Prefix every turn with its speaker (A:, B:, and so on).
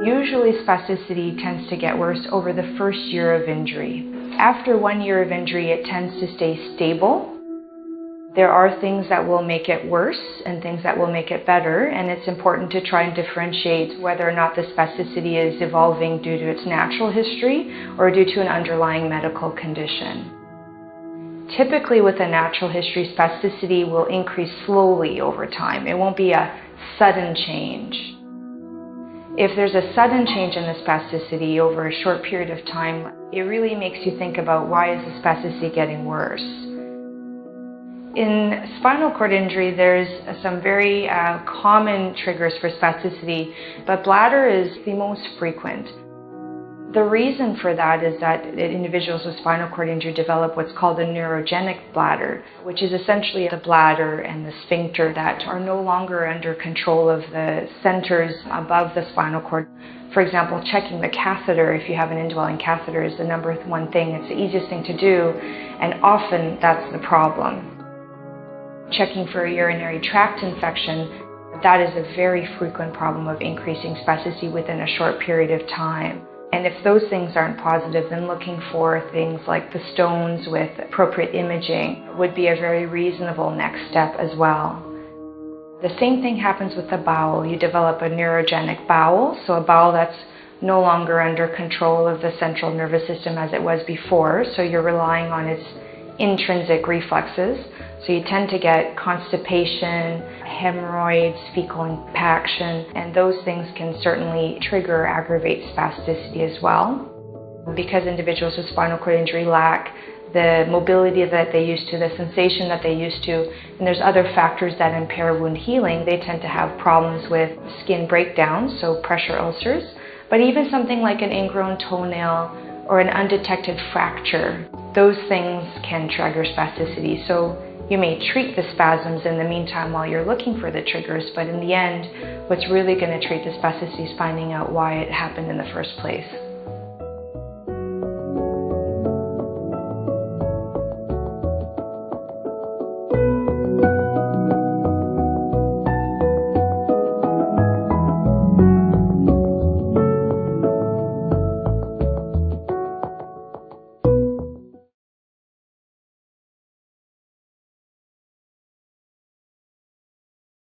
A: Usually spasticity tends to get worse over the first year of injury. After 1 year of injury, it tends to stay stable. There are things that will make it worse and things that will make it better, and it's important to try and differentiate whether or not the spasticity is evolving due to its natural history or due to an underlying medical condition. Typically with a natural history, spasticity will increase slowly over time. It won't be a sudden change. If there's a sudden change in the spasticity over a short period of time, it really makes you think about why is the spasticity getting worse. In spinal cord injury, there's some very common triggers for spasticity, but bladder is the most frequent. The reason for that is that individuals with spinal cord injury develop what's called a neurogenic bladder, which is essentially the bladder and the sphincter that are no longer under control of the centers above the spinal cord. For example, checking the catheter, if you have an indwelling catheter, is the number one thing. It's the easiest thing to do, and often that's the problem. Checking for a urinary tract infection, that is a very frequent problem of increasing spasticity within a short period of time. And if those things aren't positive, then looking for things like the stones with appropriate imaging would be a very reasonable next step as well. The same thing happens with the bowel. You develop a neurogenic bowel, so a bowel that's no longer under control of the central nervous system as it was before, so you're relying on its intrinsic reflexes. So you tend to get constipation, hemorrhoids, fecal impaction, and those things can certainly trigger or aggravate spasticity as well. Because individuals with spinal cord injury lack the mobility that they used to, the sensation that they used to, and there's other factors that impair wound healing, they tend to have problems with skin breakdown, so pressure ulcers, but even something like an ingrown toenail or an undetected fracture, those things can trigger spasticity. So you may treat the spasms in the meantime while you're looking for the triggers, but in the end, what's really going to treat the spasticity is finding out why it happened in the first place.